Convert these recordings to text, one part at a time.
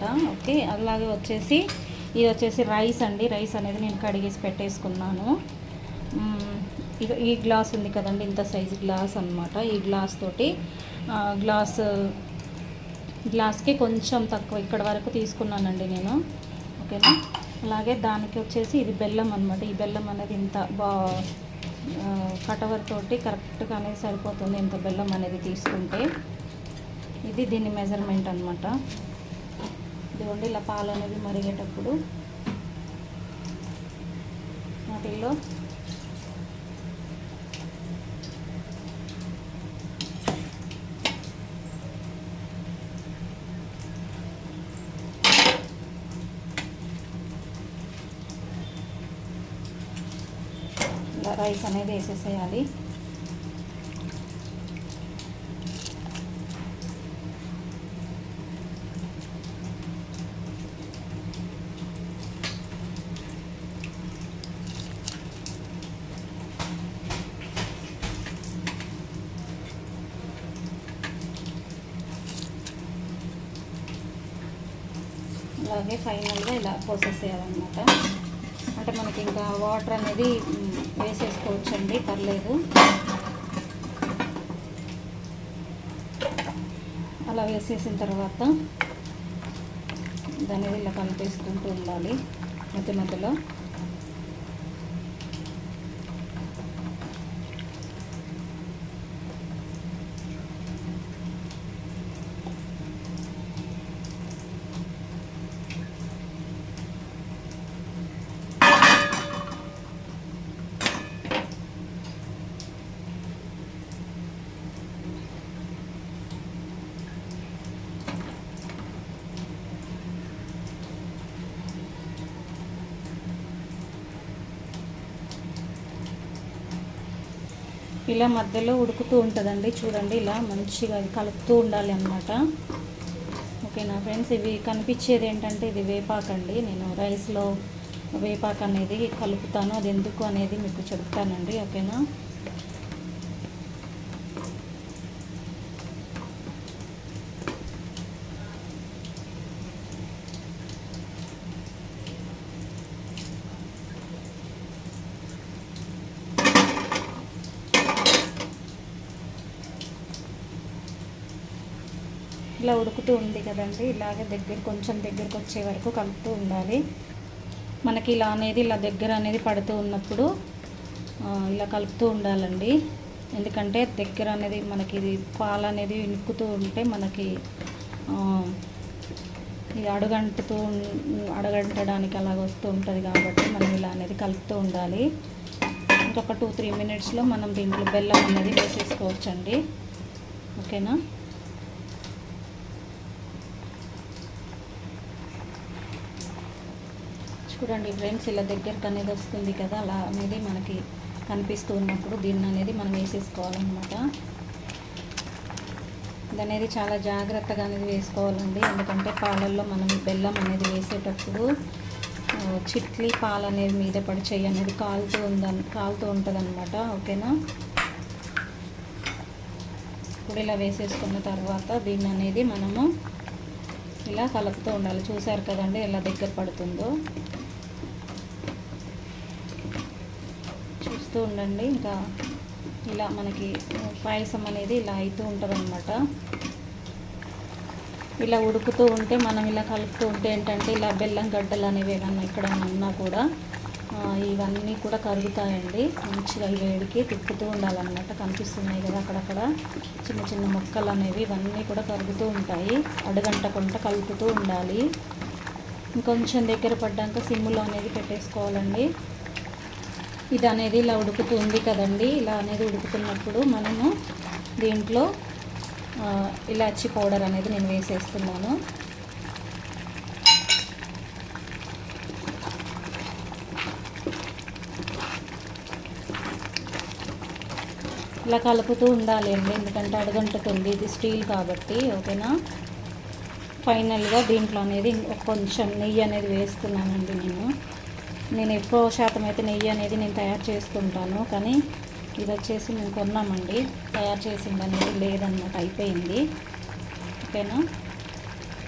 అనమాట. ఓకే, అలాగే వచ్చేసి ఇది వచ్చేసి రైస్ అండి. రైస్ అనేది నేను కడిగేసి పెట్టేసుకున్నాను. ఇక ఈ గ్లాస్ ఉంది కదండి, ఇంత సైజు గ్లాస్ అనమాట. ఈ గ్లాస్ తోటి గ్లాస్కి కొంచెం తక్కువ ఇక్కడ వరకు తీసుకున్నానండి నేను. ఓకేనా, అలాగే దానికి వచ్చేసి ఇది బెల్లం అనమాట. ఈ బెల్లం అనేది ఇంత కటవర్ తోటి కరెక్ట్గా అనేది సరిపోతుంది ఇంత బెల్లం అనేది తీసుకుంటే. ఇది దీని మెజర్మెంట్ అనమాట. ఇదిగోండి, ఇలా పాలు అనేది మరిగేటప్పుడు వాటిల్లో రైస్ అనేది వేసేసేయాలి. అలాగే ఫైనల్గా ఇలా పోసేసేయాలన్నమాట. అంటే మనకి ఇంకా వాటర్ అనేది వేసేసుకోవచ్చండి, పర్లేదు. అలా వేసేసిన తర్వాత దాన్ని ఇలా కలిపేసుకుంటూ ఉండాలి మధ్య మధ్యలో. ఇలా మధ్యలో ఉడుకుతూ ఉంటుందండి, చూడండి. ఇలా మంచిగా కలుపుతూ ఉండాలి అన్నమాట. ఓకేనా ఫ్రెండ్స్, ఇవి కనిపించేది ఏంటంటే ఇది వేపాకండి. నేను రైస్లో వేపాకు అనేది కలుపుతాను, అది ఎందుకు అనేది మీకు చెప్తానండి. ఓకేనా, ఇలా ఉడుకుతూ ఉంది కదండి. ఇలాగే కొంచెం దగ్గరకు వచ్చే వరకు కలుపుతూ ఉండాలి. మనకి ఇలా అనేది ఇలా దగ్గర అనేది పడుతూ ఉన్నప్పుడు ఇలా కలుపుతూ ఉండాలండి. ఎందుకంటే దగ్గర అనేది మనకి ఇది పాలు అనేది ఇనుక్కుతూ ఉంటే మనకి ఇది అడగంటడానికి అలాగ వస్తూ ఉంటుంది. కాబట్టి మనం ఇలా అనేది కలుపుతూ ఉండాలి. ఇంకొక 2-3 మినిట్స్లో మనం దీంట్లో బెల్లం అనేది వేసేసుకోవచ్చండి. ఓకేనా, చూడండి ఫ్రెండ్స్, ఇలా దగ్గరకు అనేది వస్తుంది కదా, అలా అనేది మనకి కనిపిస్తూ ఉన్నప్పుడు దీన్ని అనేది మనం వేసేసుకోవాలన్నమాట. ఇది అనేది చాలా జాగ్రత్తగా అనేది వేసుకోవాలండి. ఎందుకంటే పాలల్లో మనం బెల్లం అనేది వేసేటప్పుడు చిట్లీ పాలు అనేది మీద పడి చెయ్యి అనేది కాలుతూ ఉంటుంది అనమాట. ఓకేనా, ఇప్పుడు ఇలా వేసేసుకున్న తర్వాత దీన్ని అనేది మనము ఇలా కలుపుతూ ఉండాలి. చూసారు కదండి ఎలా దగ్గర పడుతుందో, చూస్తూ ఉండండి. ఇంకా ఇలా మనకి పాయసం అనేది ఇలా అవుతూ ఉంటుంది అనమాట. ఇలా ఉడుకుతూ ఉంటే మనం ఇలా కలుపుతూ ఉంటే ఏంటంటే ఇలా బెల్లం గడ్డలు అనేవి ఏమన్నా ఇక్కడ ఉన్నా కూడా ఇవన్నీ కూడా కరుగుతాయండి. మంచిగా ఈ వేడికి తిప్పుతూ ఉండాలన్నమాట. కనిపిస్తున్నాయి కదా అక్కడక్కడ చిన్న చిన్న ముక్కలు అనేవి, ఇవన్నీ కూడా కరుగుతూ ఉంటాయి. అడుగంటకుండా కలుపుతూ ఉండాలి. ఇంకొంచెం దగ్గర పడ్డాక సిమ్ములో అనేది పెట్టేసుకోవాలండి. ఇది అనేది ఇలా ఉడుకుతుంది కదండి. ఇలా అనేది ఉడుకుతున్నప్పుడు మనము దీంట్లో ఇలాచి పౌడర్ అనేది నేను వేసేస్తున్నాను. ఇలా కలుపుతూ ఉండాలి అండి, ఎందుకంటే అడుగంటుతుంది. ఇది స్టీల్ కాబట్టి. ఓకేనా, ఫైనల్గా దీంట్లో అనేది కొంచెం నెయ్యి అనేది వేస్తున్నానండి. నేను ఎక్కువ శాతం అయితే నెయ్యి అనేది నేను తయారు చేసుకుంటాను, కానీ ఇది వచ్చేసి మేము కొన్నామండి, తయారు చేసింది అనేది లేదన్నమాట, అయిపోయింది. ఓకేనా,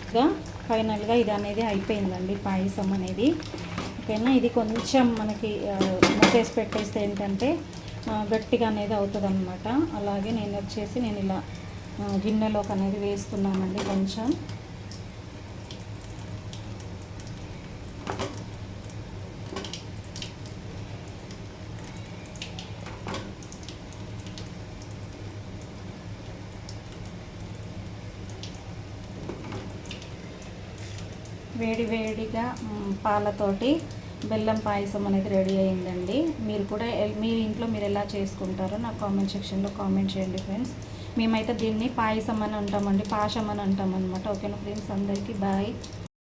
ఇంకా ఫైనల్గా ఇది అనేది అయిపోయిందండి పాయసం అనేది. ఓకేనా, ఇది కొంచెం మనకి మూసేసి పెట్టేస్తే ఏంటంటే గట్టిగా అనేది అవుతుంది అనమాట. అలాగే నేను ఇలా గిన్నెలోకి అనేది వేస్తున్నానండి. కొంచెం వేడిగా పాలతోటి బెల్లం పాయసం అనేది రెడీ అయిందండి. మీరు కూడా మీ ఇంట్లో మీరు ఎలా చేసుకుంటారో నాకు కామెంట్ సెక్షన్లో కామెంట్ చేయండి ఫ్రెండ్స్. మేమైతే దీన్ని పాయసం అని అంటామండి, పాశం అని అంటాం అనమాట. ఓకేనా ఫ్రెండ్స్, అందరికీ బాయ్.